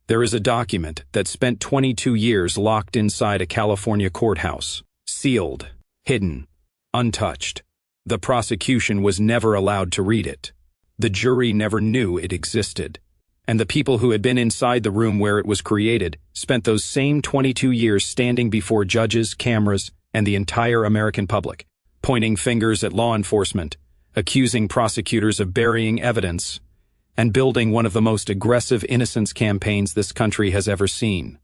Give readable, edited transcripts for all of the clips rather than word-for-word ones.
There is a document that spent 22 years locked inside a California courthouse, sealed, hidden, untouched. The prosecution was never allowed to read it. The jury never knew it existed. And the people who had been inside the room where it was created spent those same 22 years standing before judges, cameras, and the entire American public, pointing fingers at law enforcement, accusing prosecutors of burying evidence, and building one of the most aggressive innocence campaigns this country has ever seen.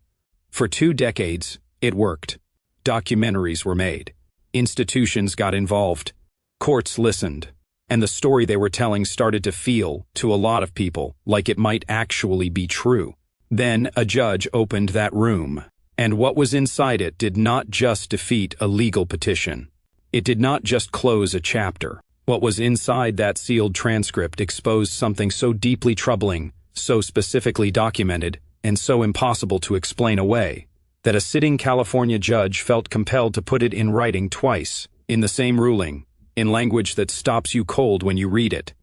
For 2 decades, it worked. Documentaries were made. Institutions got involved. Courts listened. And the story they were telling started to feel, to a lot of people, like it might actually be true. Then a judge opened that room, and what was inside it did not just defeat a legal petition. It did not just close a chapter. What was inside that sealed transcript exposed something so deeply troubling, so specifically documented, and so impossible to explain away, that a sitting California judge felt compelled to put it in writing twice, in the same ruling, in language that stops you cold when you read it.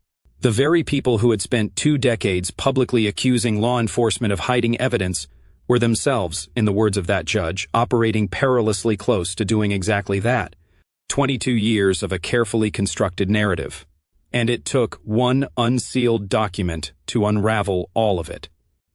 The very people who had spent 2 decades publicly accusing law enforcement of hiding evidence were themselves, in the words of that judge, operating perilously close to doing exactly that. 22 years of a carefully constructed narrative. And it took one unsealed document to unravel all of it.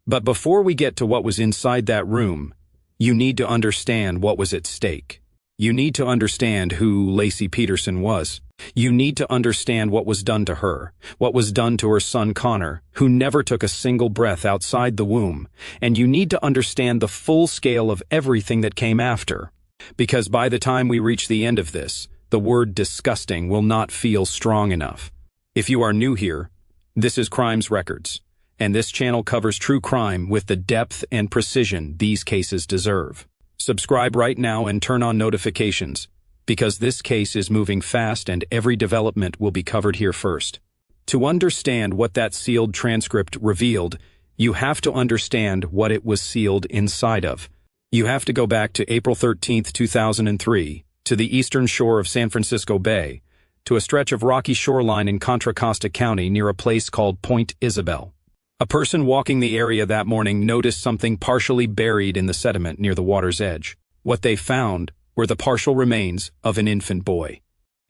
But before we get to what was inside that room, you need to understand what was at stake. You need to understand who Lacey Peterson was. You need to understand what was done to her, what was done to her son Connor, who never took a single breath outside the womb, and you need to understand the full scale of everything that came after. Because by the time we reach the end of this, the word disgusting will not feel strong enough. If you are new here, this is Crimes Records, and this channel covers true crime with the depth and precision these cases deserve. Subscribe right now and turn on notifications, because this case is moving fast and every development will be covered here first. To understand what that sealed transcript revealed, you have to understand what it was sealed inside of. You have to go back to April 13, 2003, to the eastern shore of San Francisco Bay, to a stretch of rocky shoreline in Contra Costa County near a place called Point Isabel. A person walking the area that morning noticed something partially buried in the sediment near the water's edge. What they found were the partial remains of an infant boy.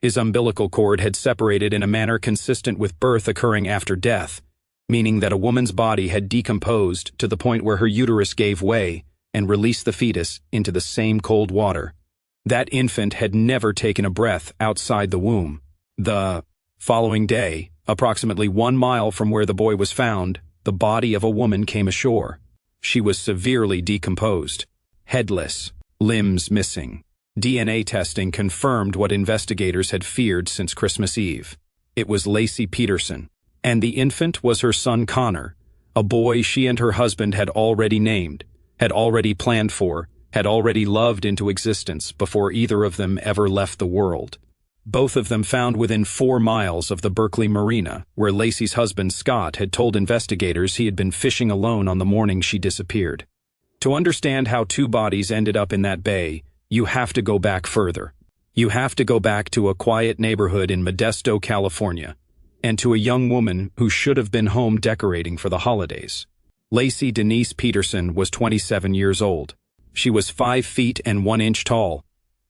His umbilical cord had separated in a manner consistent with birth occurring after death, meaning that a woman's body had decomposed to the point where her uterus gave way and released the fetus into the same cold water. That infant had never taken a breath outside the womb. The following day, approximately 1 mile from where the boy was found, the body of a woman came ashore. She was severely decomposed, headless, limbs missing. DNA testing confirmed what investigators had feared since Christmas Eve. It was Lacey Peterson, and the infant was her son Connor, a boy she and her husband had already named, had already planned for, had already loved into existence before either of them ever left the world. Both of them found within 4 miles of the Berkeley Marina, where Lacey's husband Scott had told investigators he had been fishing alone on the morning she disappeared. To understand how 2 bodies ended up in that bay, you have to go back further. You have to go back to a quiet neighborhood in Modesto, California, and to a young woman who should have been home decorating for the holidays. Lacey Denise Peterson was 27 years old. She was 5 feet and 1 inch tall,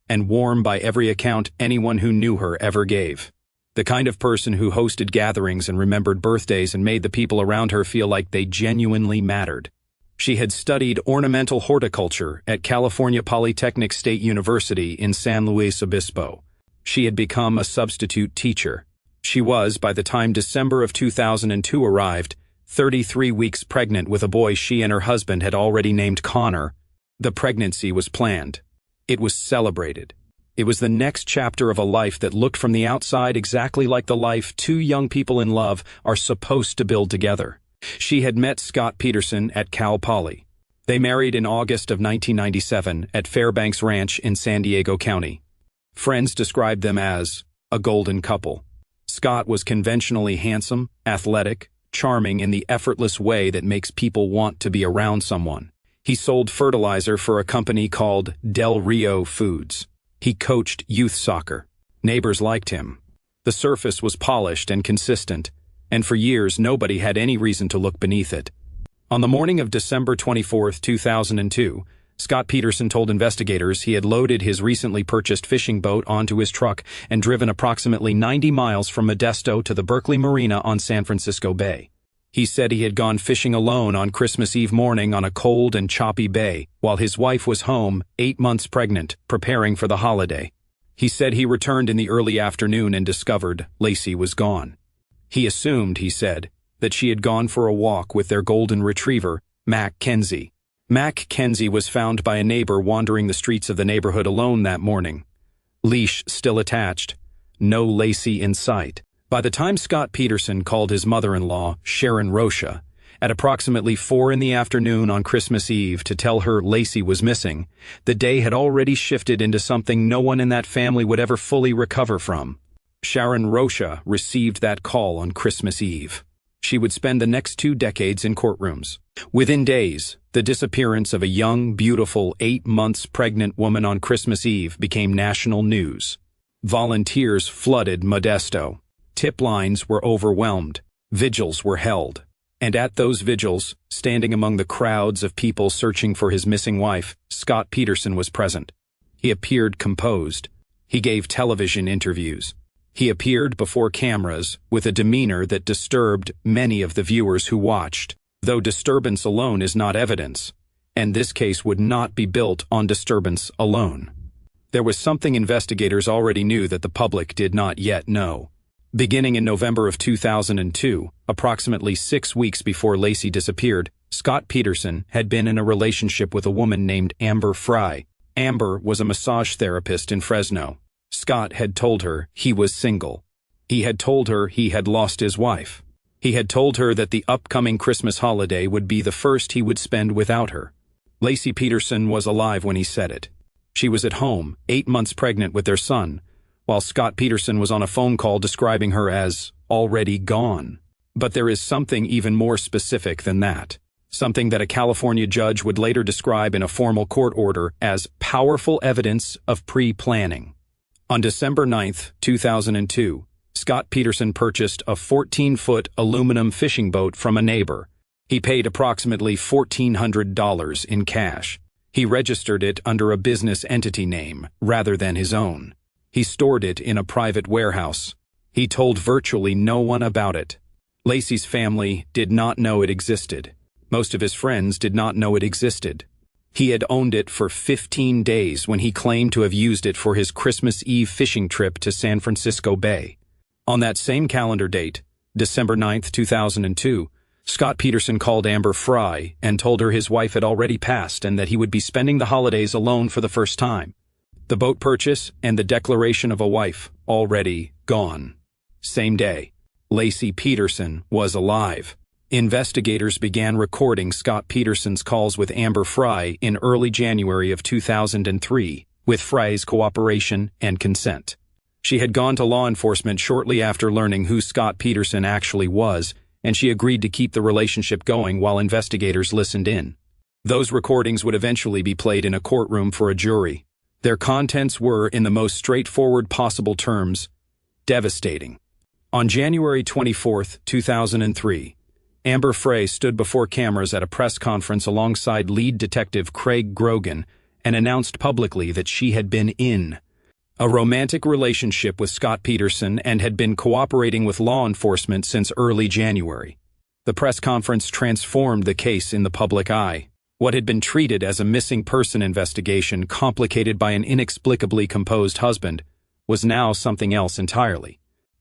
and warm by every account anyone who knew her ever gave. The kind of person who hosted gatherings and remembered birthdays and made the people around her feel like they genuinely mattered. She had studied ornamental horticulture at California Polytechnic State University in San Luis Obispo. She had become a substitute teacher. She was, by the time December of 2002 arrived, 33 weeks pregnant with a boy she and her husband had already named Connor. The pregnancy was planned. It was celebrated. It was the next chapter of a life that looked from the outside exactly like the life 2 young people in love are supposed to build together. She had met Scott Peterson at Cal Poly. They married in August of 1997 at Fairbanks Ranch in San Diego County. Friends described them as a golden couple. Scott was conventionally handsome, athletic, charming in the effortless way that makes people want to be around someone. He sold fertilizer for a company called Del Rio Foods. He coached youth soccer. Neighbors liked him. The surface was polished and consistent, and for years nobody had any reason to look beneath it. On the morning of December 24, 2002, Scott Peterson told investigators he had loaded his recently purchased fishing boat onto his truck and driven approximately 90 miles from Modesto to the Berkeley Marina on San Francisco Bay. He said he had gone fishing alone on Christmas Eve morning on a cold and choppy bay, while his wife was home, 8 months pregnant, preparing for the holiday. He said he returned in the early afternoon and discovered Lacey was gone. He assumed, he said, that she had gone for a walk with their golden retriever, Mac Kenzie. Mac Kenzie was found by a neighbor wandering the streets of the neighborhood alone that morning. Leash still attached. No Lacey in sight. By the time Scott Peterson called his mother-in-law, Sharon Rocha, at approximately 4 in the afternoon on Christmas Eve to tell her Lacey was missing, the day had already shifted into something no one in that family would ever fully recover from. Sharon Rocha received that call on Christmas Eve. She would spend the next 2 decades in courtrooms. Within days, the disappearance of a young, beautiful, 8 months pregnant woman on Christmas Eve became national news. Volunteers flooded Modesto. Tip lines were overwhelmed. Vigils were held. And at those vigils, standing among the crowds of people searching for his missing wife, Scott Peterson was present. He appeared composed. He gave television interviews. He appeared before cameras with a demeanor that disturbed many of the viewers who watched, though disturbance alone is not evidence, and this case would not be built on disturbance alone. There was something investigators already knew that the public did not yet know. Beginning in November of 2002, approximately 6 weeks before Lacey disappeared, Scott Peterson had been in a relationship with a woman named Amber Fry. Amber was a massage therapist in Fresno. Scott had told her he was single. He had told her he had lost his wife. He had told her that the upcoming Christmas holiday would be the first he would spend without her. Lacey Peterson was alive when he said it. She was at home, 8 months pregnant with their son, while Scott Peterson was on a phone call describing her as already gone. But there is something even more specific than that. Something that a California judge would later describe in a formal court order as powerful evidence of pre-planning. On December 9, 2002, Scott Peterson purchased a 14-foot aluminum fishing boat from a neighbor. He paid approximately $1,400 in cash. He registered it under a business entity name rather than his own. He stored it in a private warehouse. He told virtually no one about it. Lacey's family did not know it existed. Most of his friends did not know it existed. He had owned it for 15 days when he claimed to have used it for his Christmas Eve fishing trip to San Francisco Bay. On that same calendar date, December 9, 2002, Scott Peterson called Amber Fry and told her his wife had already passed and that he would be spending the holidays alone for the first time. The boat purchase and the declaration of a wife already gone. Same day, Lacey Peterson was alive. Investigators began recording Scott Peterson's calls with Amber Fry in early January of 2003, with Fry's cooperation and consent. She had gone to law enforcement shortly after learning who Scott Peterson actually was, and she agreed to keep the relationship going while investigators listened in. Those recordings would eventually be played in a courtroom for a jury. Their contents were, in the most straightforward possible terms, devastating. On January 24, 2003, Amber Fry stood before cameras at a press conference alongside lead detective Craig Grogan and announced publicly that she had been in a romantic relationship with Scott Peterson and had been cooperating with law enforcement since early January. The press conference transformed the case in the public eye. What had been treated as a missing person investigation complicated by an inexplicably composed husband was now something else entirely.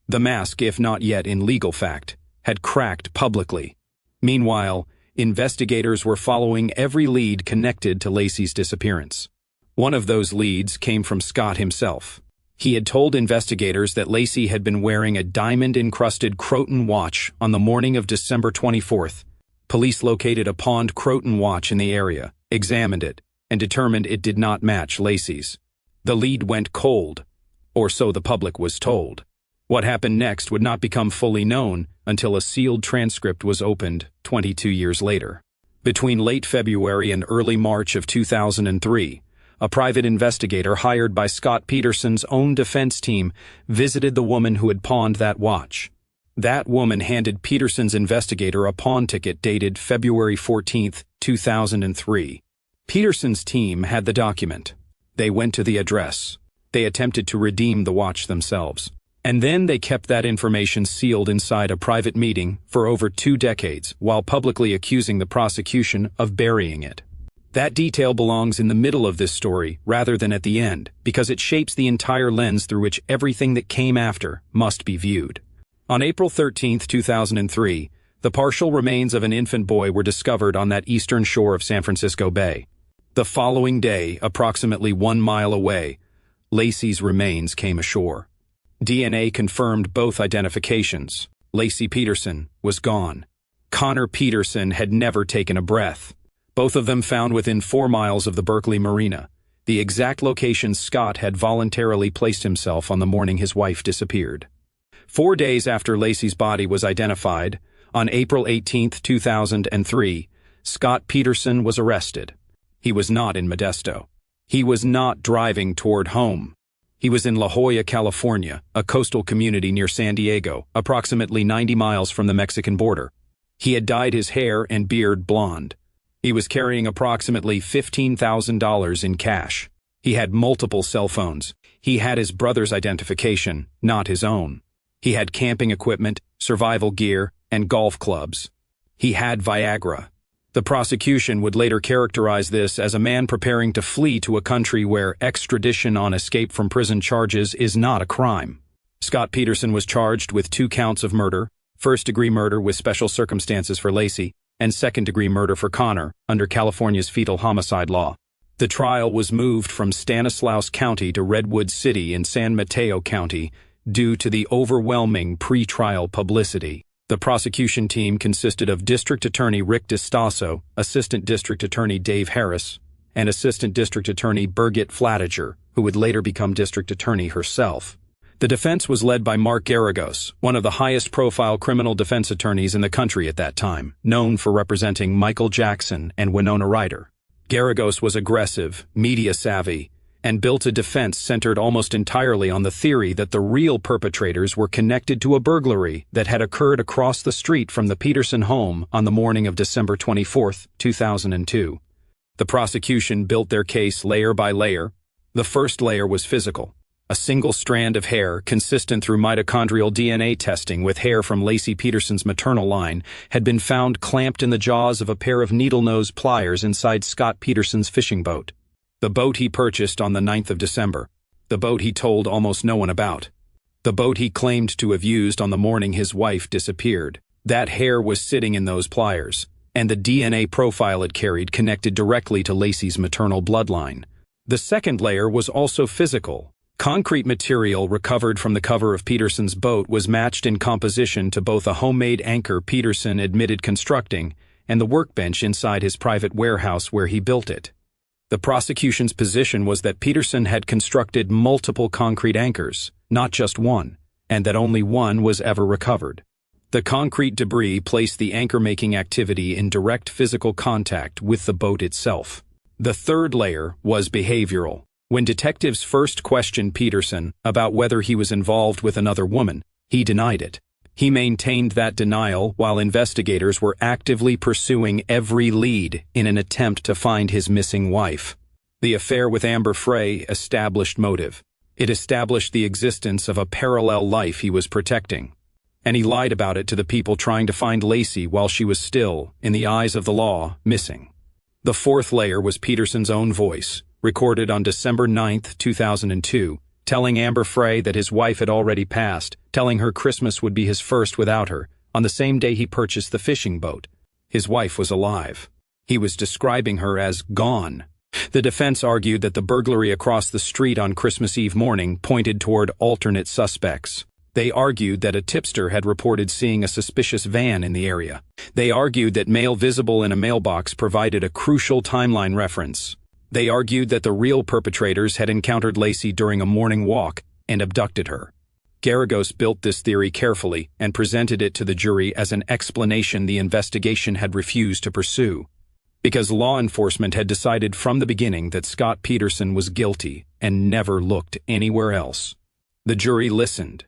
The mask, if not yet in legal fact, had cracked publicly. Meanwhile, investigators were following every lead connected to Lacey's disappearance. One of those leads came from Scott himself. He had told investigators that Lacey had been wearing a diamond-encrusted Croton watch on the morning of December 24th. Police located a pawned Croton watch in the area, examined it, and determined it did not match Lacey's. The lead went cold, or so the public was told. What happened next would not become fully known until a sealed transcript was opened 22 years later. Between late February and early March of 2003, a private investigator hired by Scott Peterson's own defense team visited the woman who had pawned that watch. That woman handed Peterson's investigator a pawn ticket dated February 14, 2003. Peterson's team had the document. They went to the address. They attempted to redeem the watch themselves. And then they kept that information sealed inside a private meeting for over 2 decades while publicly accusing the prosecution of burying it. That detail belongs in the middle of this story rather than at the end because it shapes the entire lens through which everything that came after must be viewed. On April 13, 2003, the partial remains of an infant boy were discovered on that eastern shore of San Francisco Bay. The following day, approximately 1 mile away, Lacey's remains came ashore. DNA confirmed both identifications. Lacey Peterson was gone. Connor Peterson had never taken a breath. Both of them found within 4 miles of the Berkeley Marina, the exact location Scott had voluntarily placed himself on the morning his wife disappeared. 4 days after Lacey's body was identified, on April 18, 2003, Scott Peterson was arrested. He was not in Modesto. He was not driving toward home. He was in La Jolla, California, a coastal community near San Diego, approximately 90 miles from the Mexican border. He had dyed his hair and beard blonde. He was carrying approximately $15,000 in cash. He had multiple cell phones. He had his brother's identification, not his own. He had camping equipment, survival gear, and golf clubs. He had Viagra. The prosecution would later characterize this as a man preparing to flee to a country where extradition on escape from prison charges is not a crime. Scott Peterson was charged with 2 counts of murder, first-degree murder with special circumstances for Lacey, and second-degree murder for Connor, under California's fetal homicide law. The trial was moved from Stanislaus County to Redwood City in San Mateo County due to the overwhelming pre-trial publicity. The prosecution team consisted of District Attorney Rick DiStasso, Assistant District Attorney Dave Harris, and Assistant District Attorney Birgit Flatiger, who would later become District Attorney herself. The defense was led by Mark Garagos, one of the highest-profile criminal defense attorneys in the country at that time, known for representing Michael Jackson and Winona Ryder. Garagos was aggressive, media-savvy, and built a defense centered almost entirely on the theory that the real perpetrators were connected to a burglary that had occurred across the street from the Peterson home on the morning of December 24, 2002. The prosecution built their case layer by layer. The first layer was physical. A single strand of hair, consistent through mitochondrial DNA testing with hair from Lacey Peterson's maternal line, had been found clamped in the jaws of a pair of needle-nose pliers inside Scott Peterson's fishing boat. The boat he purchased on the 9th of December. The boat he told almost no one about. The boat he claimed to have used on the morning his wife disappeared. That hair was sitting in those pliers, and the DNA profile it carried connected directly to Lacey's maternal bloodline. The second layer was also physical. Concrete material recovered from the cover of Peterson's boat was matched in composition to both a homemade anchor Peterson admitted constructing and the workbench inside his private warehouse where he built it. The prosecution's position was that Peterson had constructed multiple concrete anchors, not just one, and that only one was ever recovered. The concrete debris placed the anchor-making activity in direct physical contact with the boat itself. The third layer was behavioral. When detectives first questioned Peterson about whether he was involved with another woman, he denied it. He maintained that denial while investigators were actively pursuing every lead in an attempt to find his missing wife. The affair with Amber Frey established motive. It established the existence of a parallel life he was protecting. And he lied about it to the people trying to find Lacey while she was still, in the eyes of the law, missing. The fourth layer was Peterson's own voice, recorded on December 9, 2002, telling Amber Frey that his wife had already passed, telling her Christmas would be his first without her, on the same day he purchased the fishing boat. His wife was alive. He was describing her as gone. The defense argued that the burglary across the street on Christmas Eve morning pointed toward alternate suspects. They argued that a tipster had reported seeing a suspicious van in the area. They argued that mail visible in a mailbox provided a crucial timeline reference. They argued that the real perpetrators had encountered Lacey during a morning walk and abducted her. Garagos built this theory carefully and presented it to the jury as an explanation the investigation had refused to pursue. Because law enforcement had decided from the beginning that Scott Peterson was guilty and never looked anywhere else. The jury listened.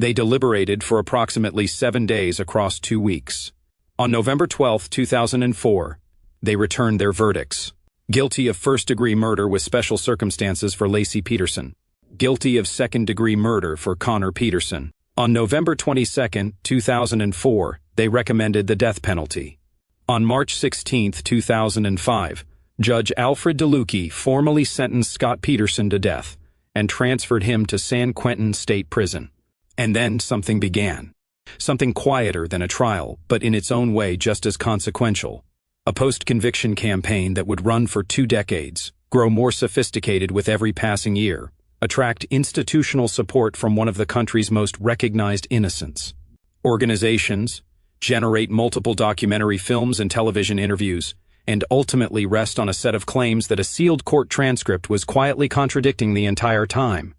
They deliberated for approximately 7 days across 2 weeks. On November 12, 2004, they returned their verdicts. Guilty of first-degree murder with special circumstances for Lacey Peterson. Guilty of second-degree murder for Connor Peterson. On November 22, 2004, they recommended the death penalty. On March 16, 2005, Judge Alfred DeLucchi formally sentenced Scott Peterson to death and transferred him to San Quentin State Prison. And then something began. Something quieter than a trial, but in its own way just as consequential. A post-conviction campaign that would run for 2 decades, grow more sophisticated with every passing year, attract institutional support from one of the country's most recognized innocents. Organizations, generate multiple documentary films and television interviews, and ultimately rest on a set of claims that a sealed court transcript was quietly contradicting the entire time.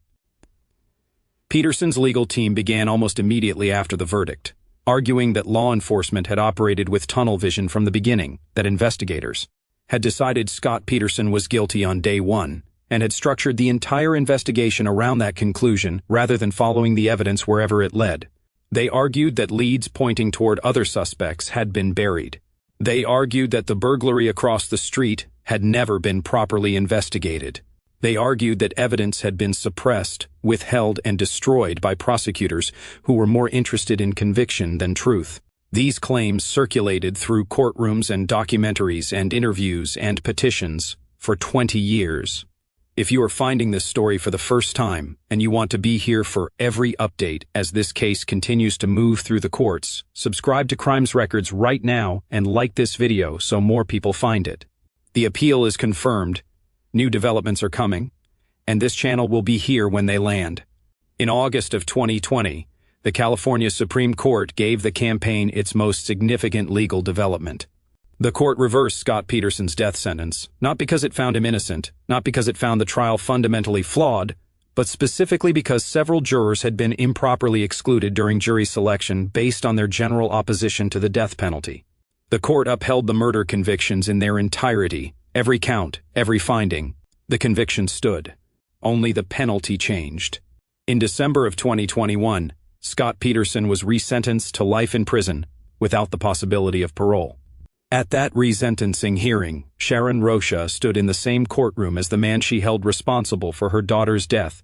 Peterson's legal team began almost immediately after the verdict, arguing that law enforcement had operated with tunnel vision from the beginning, that investigators had decided Scott Peterson was guilty on day 1, and had structured the entire investigation around that conclusion rather than following the evidence wherever it led. They argued that leads pointing toward other suspects had been buried. They argued that the burglary across the street had never been properly investigated. They argued that evidence had been suppressed, withheld, and destroyed by prosecutors who were more interested in conviction than truth. These claims circulated through courtrooms and documentaries and interviews and petitions for 20 years. If you are finding this story for the first time and you want to be here for every update as this case continues to move through the courts, subscribe to Crimes Records right now and like this video so more people find it. The appeal is confirmed. New developments are coming, and this channel will be here when they land. In August of 2020, the California Supreme Court gave the campaign its most significant legal development. The court reversed Scott Peterson's death sentence, not because it found him innocent, not because it found the trial fundamentally flawed, but specifically because several jurors had been improperly excluded during jury selection based on their general opposition to the death penalty. The court upheld the murder convictions in their entirety. Every count, every finding, the conviction stood. Only the penalty changed. In December of 2021, Scott Peterson was resentenced to life in prison without the possibility of parole. At that resentencing hearing, Sharon Rocha stood in the same courtroom as the man she held responsible for her daughter's death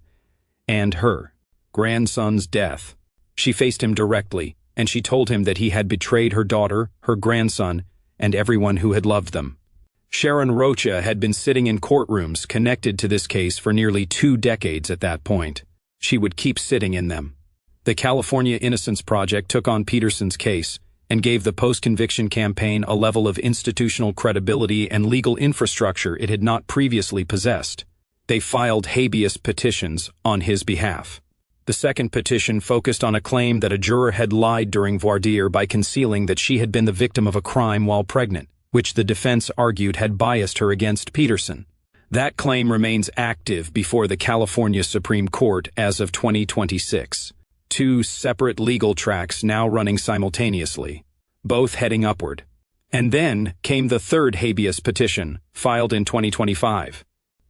and her grandson's death. She faced him directly, and she told him that he had betrayed her daughter, her grandson, and everyone who had loved them. Sharon Rocha had been sitting in courtrooms connected to this case for nearly 2 decades at that point. She would keep sitting in them. The California Innocence Project took on Peterson's case and gave the post-conviction campaign a level of institutional credibility and legal infrastructure it had not previously possessed. They filed habeas petitions on his behalf. The second petition focused on a claim that a juror had lied during voir dire by concealing that she had been the victim of a crime while pregnant, which the defense argued had biased her against Peterson. That claim remains active before the California Supreme Court as of 2026. 2 separate legal tracks now running simultaneously, both heading upward. And then came the third habeas petition, filed in 2025.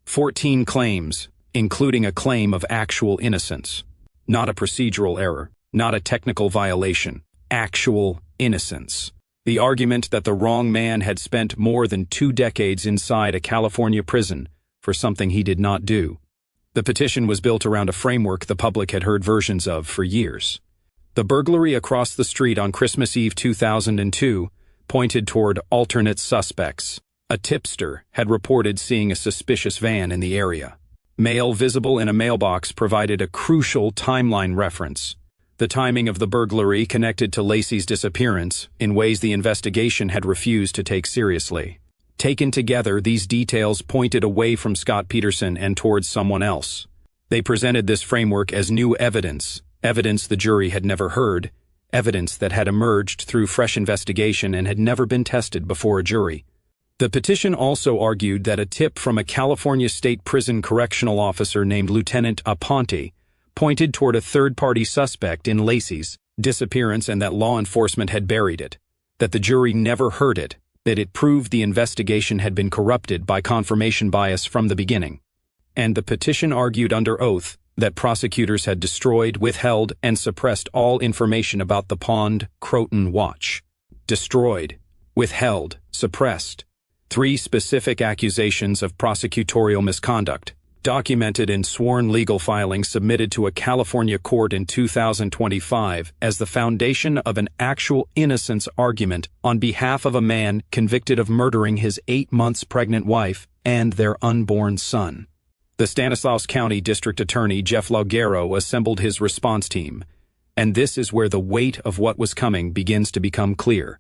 14 claims, including a claim of actual innocence. Not a procedural error, not a technical violation, actual innocence. The argument that the wrong man had spent more than 2 decades inside a California prison for something he did not do. The petition was built around a framework the public had heard versions of for years. The burglary across the street on Christmas Eve 2002 pointed toward alternate suspects. A tipster had reported seeing a suspicious van in the area. Mail visible in a mailbox provided a crucial timeline reference. The timing of the burglary connected to Lacey's disappearance in ways the investigation had refused to take seriously. Taken together, these details pointed away from Scott Peterson and towards someone else. They presented this framework as new evidence, evidence the jury had never heard, evidence that had emerged through fresh investigation and had never been tested before a jury. The petition also argued that a tip from a California State Prison correctional officer named Lieutenant Aponte pointed toward a third-party suspect in Lacey's disappearance and that law enforcement had buried it, that the jury never heard it, that it proved the investigation had been corrupted by confirmation bias from the beginning. And the petition argued under oath that prosecutors had destroyed, withheld, and suppressed all information about the pawned Croton watch. Destroyed, withheld, suppressed. 3 specific accusations of prosecutorial misconduct, documented in sworn legal filings submitted to a California court in 2025 as the foundation of an actual innocence argument on behalf of a man convicted of murdering his 8 months pregnant wife and their unborn son. The Stanislaus County District Attorney Jeff Laugero assembled his response team, and this is where the weight of what was coming begins to become clear.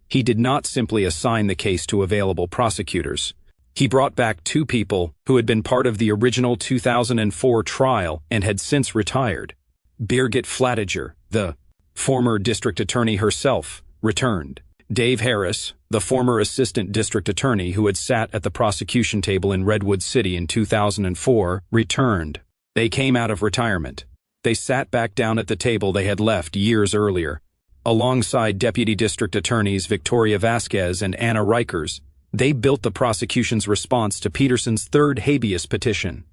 He did not simply assign the case to available prosecutors. He brought back 2 people who had been part of the original 2004 trial and had since retired. Birgit Flatiger, the former district attorney herself, returned. Dave Harris, the former assistant district attorney who had sat at the prosecution table in Redwood City in 2004, returned. They came out of retirement. They sat back down at the table they had left years earlier. Alongside Deputy District Attorneys Victoria Vasquez and Anna Rikers, they built the prosecution's response to Peterson's 3rd habeas petition.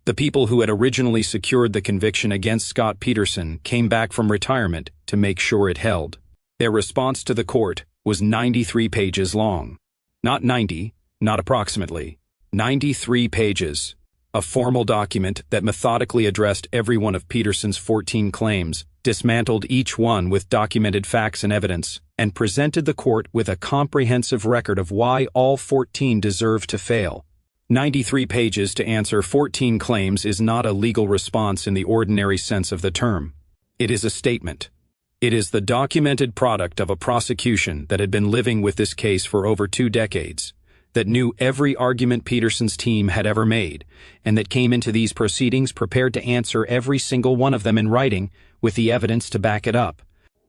The people who had originally secured the conviction against Scott Peterson came back from retirement to make sure it held. Their response to the court was 93 pages long. Not 90, not approximately. 93 pages. A formal document that methodically addressed every one of Peterson's 14 claims, dismantled each one with documented facts and evidence, and presented the court with a comprehensive record of why all 14 deserved to fail. 93 pages to answer 14 claims is not a legal response in the ordinary sense of the term. It is a statement. It is the documented product of a prosecution that had been living with this case for over 2 decades, that knew every argument Peterson's team had ever made, and that came into these proceedings prepared to answer every single one of them in writing with the evidence to back it up.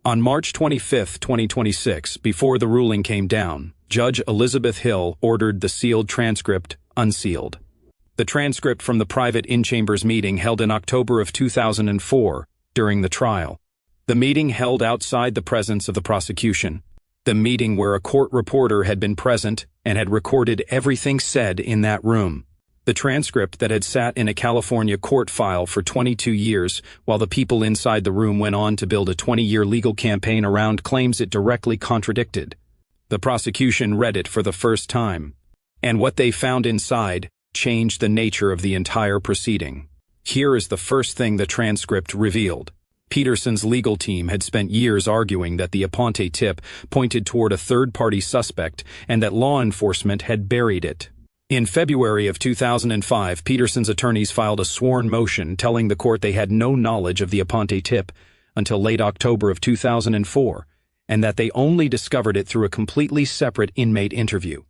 On March 25, 2026, before the ruling came down, Judge Elizabeth Hill ordered the sealed transcript unsealed. The transcript from the private in-chambers meeting held in October of 2004 during the trial. The meeting held outside the presence of the prosecution. The meeting where a court reporter had been present and had recorded everything said in that room. The transcript that had sat in a California court file for 22 years while the people inside the room went on to build a 20-year legal campaign around claims it directly contradicted. The prosecution read it for the first time, and what they found inside changed the nature of the entire proceeding. Here is the first thing the transcript revealed. Peterson's legal team had spent years arguing that the Aponte tip pointed toward a third-party suspect and that law enforcement had buried it. In February of 2005, Peterson's attorneys filed a sworn motion telling the court they had no knowledge of the Aponte tip until late October of 2004, and that they only discovered it through a completely separate inmate interview.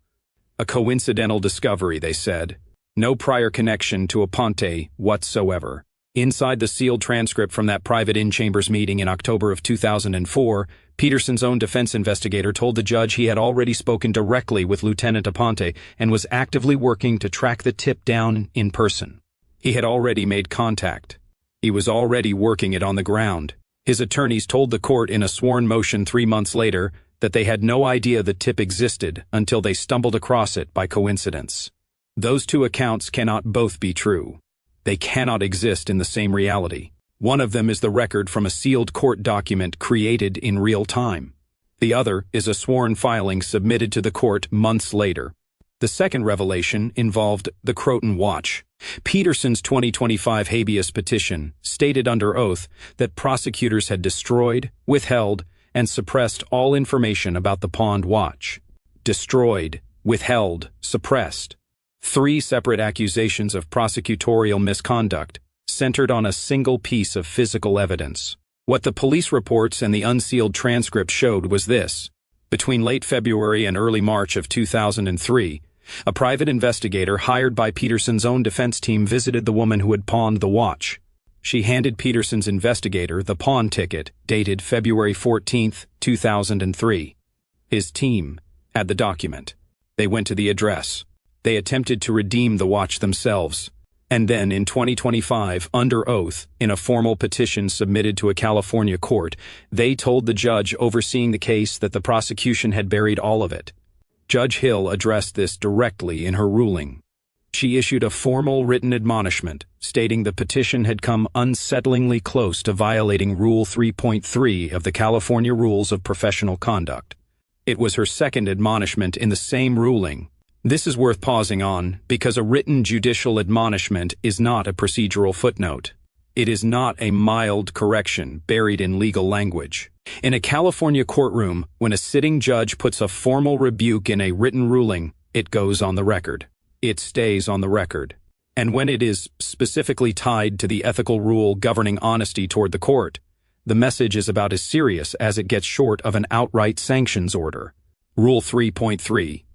A coincidental discovery, they said. No prior connection to Aponte whatsoever. Inside the sealed transcript from that private in-chambers meeting in October of 2004, Peterson's own defense investigator told the judge he had already spoken directly with Lieutenant Aponte and was actively working to track the tip down in person. He had already made contact. He was already working it on the ground. His attorneys told the court in a sworn motion 3 months later that they had no idea the tip existed until they stumbled across it by coincidence. Those 2 accounts cannot both be true. They cannot exist in the same reality. One of them is the record from a sealed court document created in real time. The other is a sworn filing submitted to the court months later. The second revelation involved the Croton watch. Peterson's 2025 habeas petition stated under oath that prosecutors had destroyed, withheld, and suppressed all information about the pawned watch. Destroyed, withheld, suppressed. 3 separate accusations of prosecutorial misconduct centered on a single piece of physical evidence. What the police reports and the unsealed transcript showed was this. Between late February and early March of 2003, a private investigator hired by Peterson's own defense team visited the woman who had pawned the watch. She handed Peterson's investigator the pawn ticket dated February 14, 2003. His team had the document. They went to the address. They attempted to redeem the watch themselves. And then in 2025, under oath, in a formal petition submitted to a California court, they told the judge overseeing the case that the prosecution had buried all of it. Judge Hill addressed this directly in her ruling. She She issued a formal written admonishment, stating the petition had come unsettlingly close to violating Rule 3.3 of the California Rules of Professional Conduct. It was her second admonishment in the same ruling. This is worth pausing on, because a written judicial admonishment is not a procedural footnote. It is not a mild correction buried in legal language. In a California courtroom, when a sitting judge puts a formal rebuke in a written ruling, it goes on the record. It stays on the record. And when it is specifically tied to the ethical rule governing honesty toward the court, the message is about as serious as it gets short of an outright sanctions order. Rule 3.3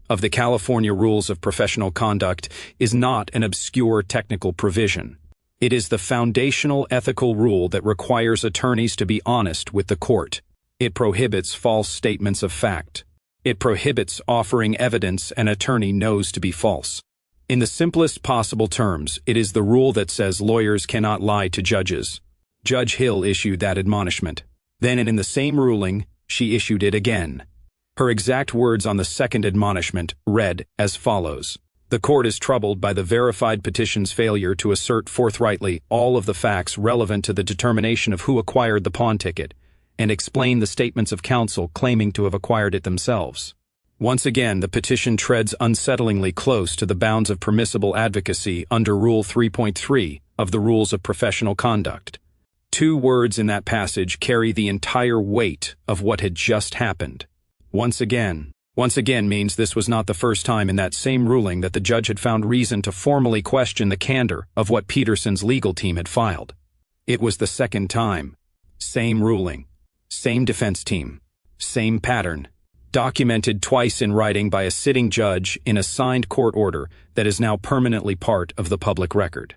of the California Rules of Professional Conduct is not an obscure technical provision. It is the foundational ethical rule that requires attorneys to be honest with the court. It prohibits false statements of fact. It prohibits offering evidence an attorney knows to be false. In the simplest possible terms, it is the rule that says lawyers cannot lie to judges. Judge Hill issued that admonishment. Then, in the same ruling, she issued it again. Her exact words on the second admonishment read as follows: "The court is troubled by the verified petition's failure to assert forthrightly all of the facts relevant to the determination of who acquired the pawn ticket, and explain the statements of counsel claiming to have acquired it themselves." Once again, the petition treads unsettlingly close to the bounds of permissible advocacy under Rule 3.3 of the Rules of Professional Conduct. Two words in that passage carry the entire weight of what had just happened. Once again means this was not the first time in that same ruling that the judge had found reason to formally question the candor of what Peterson's legal team had filed. It was the second time. Same ruling. Same defense team. Same pattern. Documented twice in writing by a sitting judge in a signed court order that is now permanently part of the public record.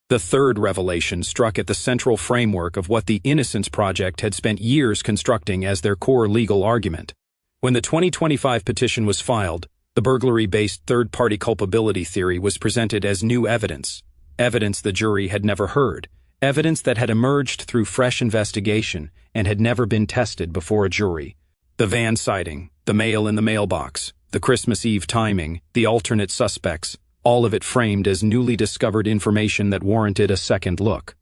The third revelation struck at the central framework of what the Innocence Project had spent years constructing as their core legal argument. When the 2025 petition was filed, the burglary-based third-party culpability theory was presented as new evidence the jury had never heard, evidence that had emerged through fresh investigation and had never been tested before a jury. The van sighting, the mail in the mailbox, the Christmas Eve timing, the alternate suspects, all of it framed as newly discovered information that warranted a second look.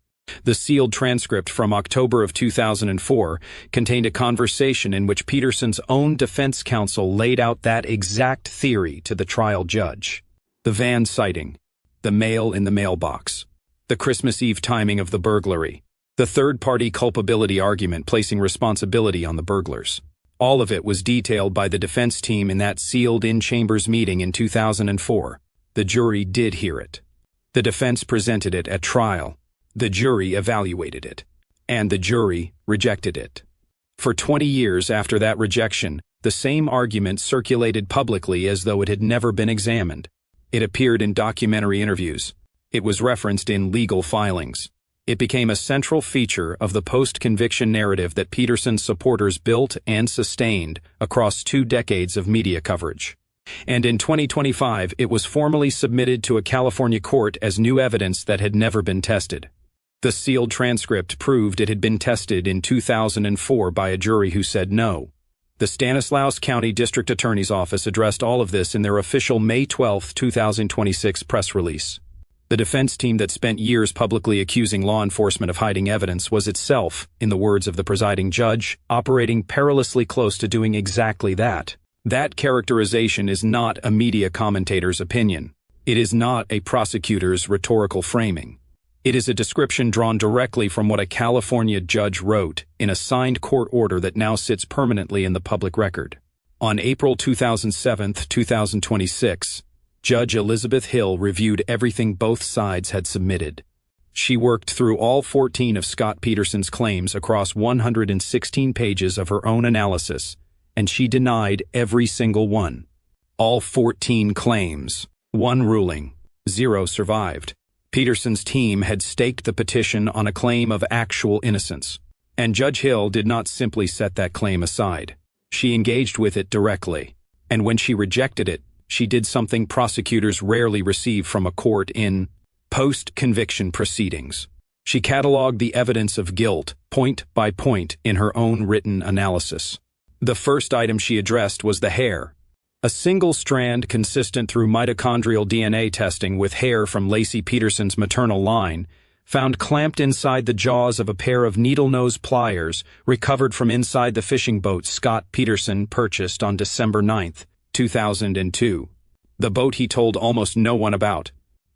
The sealed transcript from October of 2004 contained a conversation in which Peterson's own defense counsel laid out that exact theory to the trial judge. The van sighting, the mail in the mailbox, the Christmas Eve timing of the burglary, the third-party culpability argument placing responsibility on the burglars. All of it was detailed by the defense team in that sealed in-chambers meeting in 2004. The jury did hear it. The defense presented it at trial. The jury evaluated it. And the jury rejected it. For 20 years after that rejection, the same argument circulated publicly as though it had never been examined. It appeared in documentary interviews. It was referenced in legal filings. It became a central feature of the post-conviction narrative that Peterson's supporters built and sustained across 2 decades of media coverage. And in 2025, it was formally submitted to a California court as new evidence that had never been tested. The sealed transcript proved it had been tested in 2004 by a jury who said no. The Stanislaus County District Attorney's Office addressed all of this in their official May 12, 2026 press release. The defense team that spent years publicly accusing law enforcement of hiding evidence was itself, in the words of the presiding judge, operating perilously close to doing exactly that. That characterization is not a media commentator's opinion. It is not a prosecutor's rhetorical framing. It is a description drawn directly from what a California judge wrote in a signed court order that now sits permanently in the public record. On April 2007, 2026, Judge Elizabeth Hill reviewed everything both sides had submitted. She worked through all 14 of Scott Peterson's claims across 116 pages of her own analysis, and she denied every single one. All 14 claims. 1 ruling. 0 survived. Peterson's team had staked the petition on a claim of actual innocence, and Judge Hill did not simply set that claim aside. She engaged with it directly, and when she rejected it, she did something prosecutors rarely receive from a court in post-conviction proceedings. She cataloged the evidence of guilt, point by point, in her own written analysis. The first item she addressed was the hair. A single strand consistent through mitochondrial DNA testing with hair from Laci Peterson's maternal line, found clamped inside the jaws of a pair of needle-nose pliers recovered from inside the fishing boat Scott Peterson purchased on December 9, 2002. The boat he told almost no one about.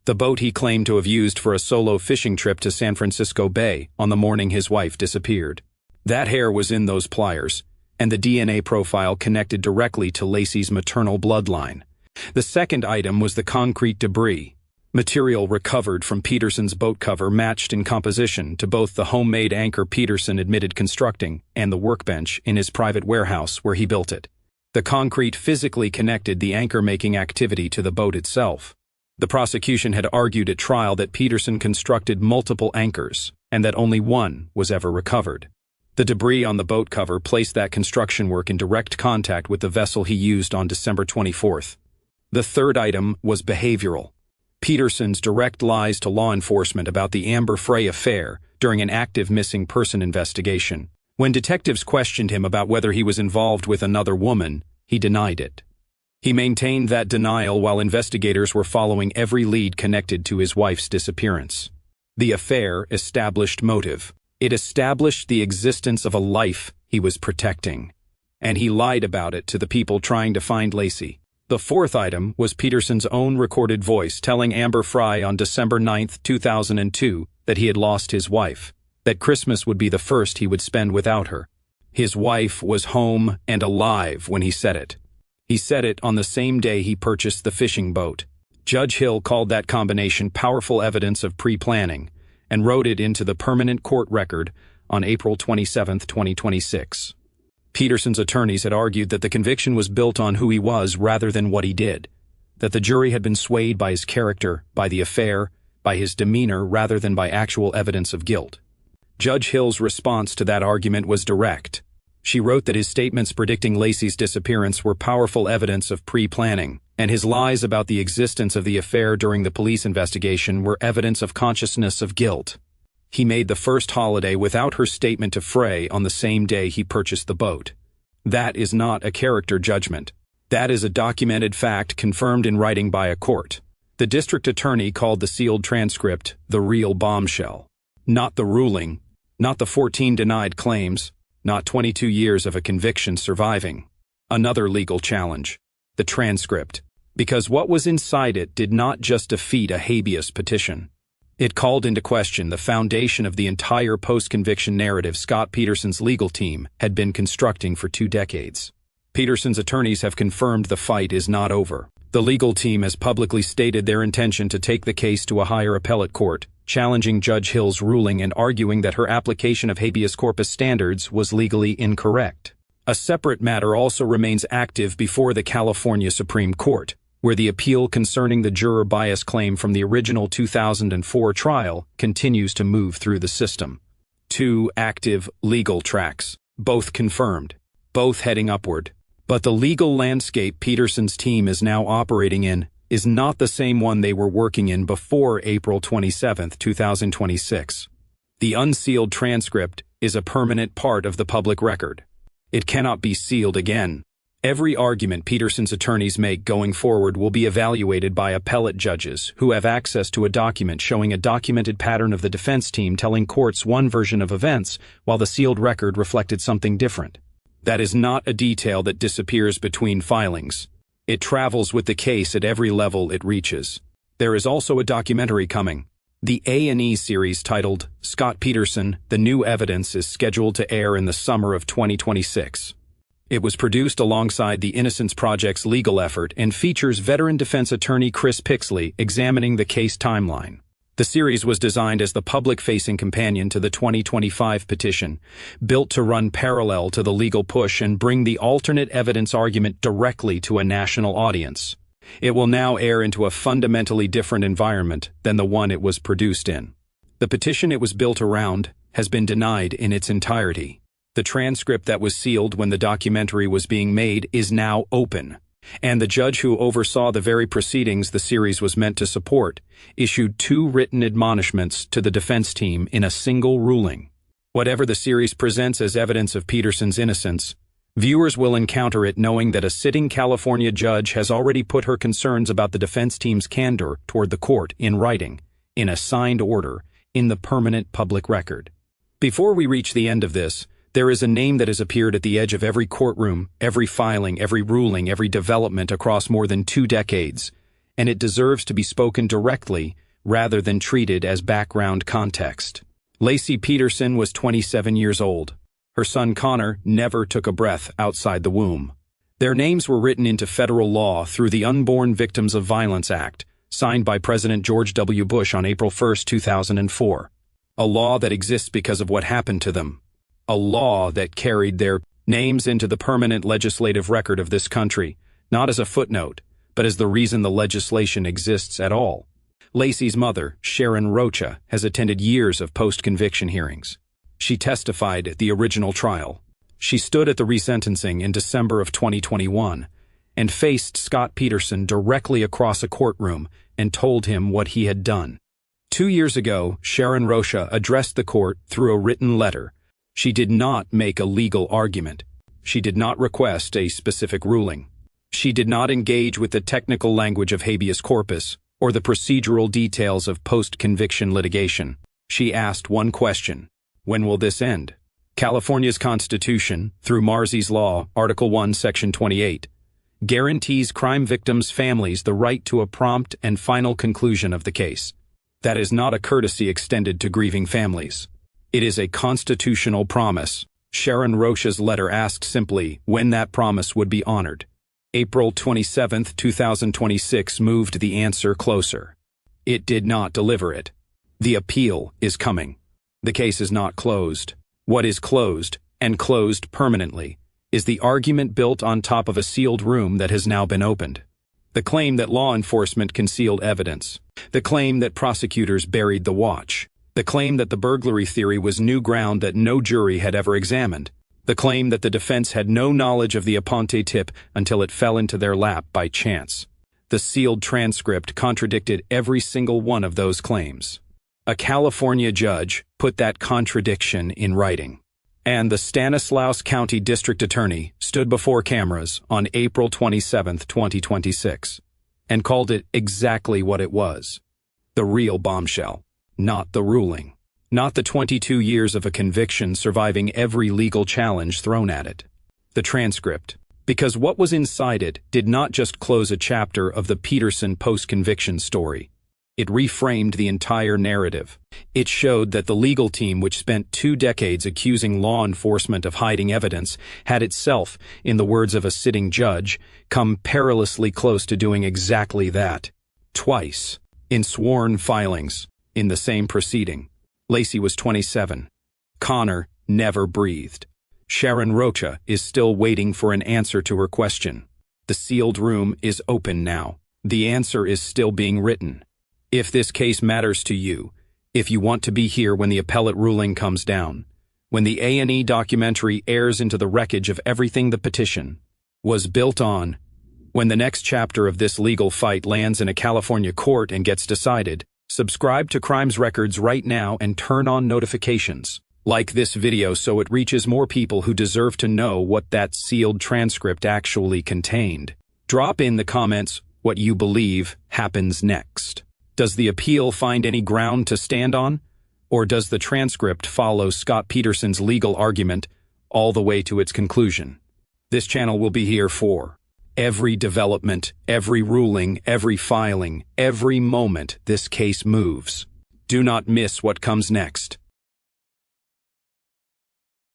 The boat he claimed to have used for a solo fishing trip to San Francisco Bay on the morning his wife disappeared. That hair was in those pliers, and the DNA profile connected directly to Laci's maternal bloodline. The second item was the concrete debris. Material recovered from Peterson's boat cover matched in composition to both the homemade anchor Peterson admitted constructing and the workbench in his private warehouse where he built it. The concrete physically connected the anchor-making activity to the boat itself. The prosecution had argued at trial that Peterson constructed multiple anchors and that only one was ever recovered. The debris on the boat cover placed that construction work in direct contact with the vessel he used on December 24th. The third item was behavioral. Peterson's direct lies to law enforcement about the Amber Frey affair during an active missing person investigation. When detectives questioned him about whether he was involved with another woman, he denied it. He maintained that denial while investigators were following every lead connected to his wife's disappearance. The affair established motive. It established the existence of a life he was protecting. And he lied about it to the people trying to find Laci. The fourth item was Peterson's own recorded voice telling Amber Frey on December 9, 2002, that he had lost his wife, that Christmas would be the first he would spend without her. His wife was home and alive when he said it. He said it on the same day he purchased the fishing boat. Judge Hill called that combination powerful evidence of pre-planning and wrote it into the permanent court record on April 27, 2026. Peterson's attorneys had argued that the conviction was built on who he was rather than what he did, that the jury had been swayed by his character, by the affair, by his demeanor rather than by actual evidence of guilt. Judge Hill's response to that argument was direct. She wrote that his statements predicting Laci's disappearance were powerful evidence of pre-planning, and his lies about the existence of the affair during the police investigation were evidence of consciousness of guilt. He made the first holiday without her statement to Frey on the same day he purchased the boat. That is not a character judgment. That is a documented fact confirmed in writing by a court. The district attorney called the sealed transcript the real bombshell. Not the ruling, not the 14 denied claims, not 22 years of a conviction surviving. Another legal challenge. The transcript. Because what was inside it did not just defeat a habeas petition. It called into question the foundation of the entire post-conviction narrative Scott Peterson's legal team had been constructing for 2 decades. Peterson's attorneys have confirmed the fight is not over. The legal team has publicly stated their intention to take the case to a higher appellate court, challenging Judge Hill's ruling and arguing that her application of habeas corpus standards was legally incorrect. A separate matter also remains active before the California Supreme Court, where the appeal concerning the juror bias claim from the original 2004 trial continues to move through the system. 2 active legal tracks, both confirmed, both heading upward. But the legal landscape Peterson's team is now operating in is not the same one they were working in before April 27, 2026. The unsealed transcript is a permanent part of the public record. It cannot be sealed again. Every argument Peterson's attorneys make going forward will be evaluated by appellate judges who have access to a document showing a documented pattern of the defense team telling courts one version of events while the sealed record reflected something different. That is not a detail that disappears between filings. It travels with the case at every level it reaches. There is also a documentary coming. The A&E series titled Scott Peterson, The New Evidence is scheduled to air in the summer of 2026. It was produced alongside the Innocence Project's legal effort and features veteran defense attorney Chris Pixley examining the case timeline. The series was designed as the public-facing companion to the 2025 petition, built to run parallel to the legal push and bring the alternate evidence argument directly to a national audience. It will now air into a fundamentally different environment than the one it was produced in. The petition it was built around has been denied in its entirety. The transcript that was sealed when the documentary was being made is now open, and the judge who oversaw the very proceedings the series was meant to support issued 2 written admonishments to the defense team in a single ruling. Whatever the series presents as evidence of Peterson's innocence, Viewers will encounter it knowing that a sitting California judge has already put her concerns about the defense team's candor toward the court in writing, in a signed order, in the permanent public record. Before we reach the end of this, there is a name that has appeared at the edge of every courtroom, every filing, every ruling, every development across more than 2 decades, and it deserves to be spoken directly rather than treated as background context. Lacey Peterson was 27 years old. Her son Connor never took a breath outside the womb. Their names were written into federal law through the Unborn Victims of Violence Act, signed by President George W. Bush on April 1, 2004. A law that exists because of what happened to them. A law that carried their names into the permanent legislative record of this country, not as a footnote, but as the reason the legislation exists at all. Lacey's mother, Sharon Rocha, has attended years of post-conviction hearings. She testified at the original trial. She stood at the resentencing in December of 2021 and faced Scott Peterson directly across a courtroom and told him what he had done. 2 years ago, Sharon Rocha addressed the court through a written letter. She did not make a legal argument. She did not request a specific ruling. She did not engage with the technical language of habeas corpus or the procedural details of post-conviction litigation. She asked one question: when will this end? California's Constitution, through Marsy's Law, Article 1, Section 28, guarantees crime victims' families the right to a prompt and final conclusion of the case. That is not a courtesy extended to grieving families. It is a constitutional promise. Sharon Rocha's letter asked simply when that promise would be honored. April 27, 2026 moved the answer closer. It did not deliver it. The appeal is coming. The case is not closed. What is closed, and closed permanently, is the argument built on top of a sealed room that has now been opened. The claim that law enforcement concealed evidence. The claim that prosecutors buried the watch. The claim that the burglary theory was new ground that no jury had ever examined. The claim that the defense had no knowledge of the Aponte tip until it fell into their lap by chance. The sealed transcript contradicted every single one of those claims. A California judge put that contradiction in writing. And the Stanislaus County District Attorney stood before cameras on April 27, 2026, and called it exactly what it was. The real bombshell. Not the ruling. Not the 22 years of a conviction surviving every legal challenge thrown at it. The transcript. Because what was inside it did not just close a chapter of the Peterson post-conviction story. It reframed the entire narrative. It showed that the legal team, which spent 2 decades accusing law enforcement of hiding evidence, had itself, in the words of a sitting judge, come perilously close to doing exactly that. Twice. In sworn filings. In the same proceeding. Lacey was 27. Connor never breathed. Sharon Rocha is still waiting for an answer to her question. The sealed room is open now. The answer is still being written. If this case matters to you, if you want to be here when the appellate ruling comes down, when the A&E documentary airs into the wreckage of everything the petition was built on, when the next chapter of this legal fight lands in a California court and gets decided, subscribe to Crimes Records right now and turn on notifications. Like this video so it reaches more people who deserve to know what that sealed transcript actually contained. Drop in the comments what you believe happens next. Does the appeal find any ground to stand on? Or does the transcript follow Scott Peterson's legal argument all the way to its conclusion? This channel will be here for every development, every ruling, every filing, every moment this case moves. Do not miss what comes next.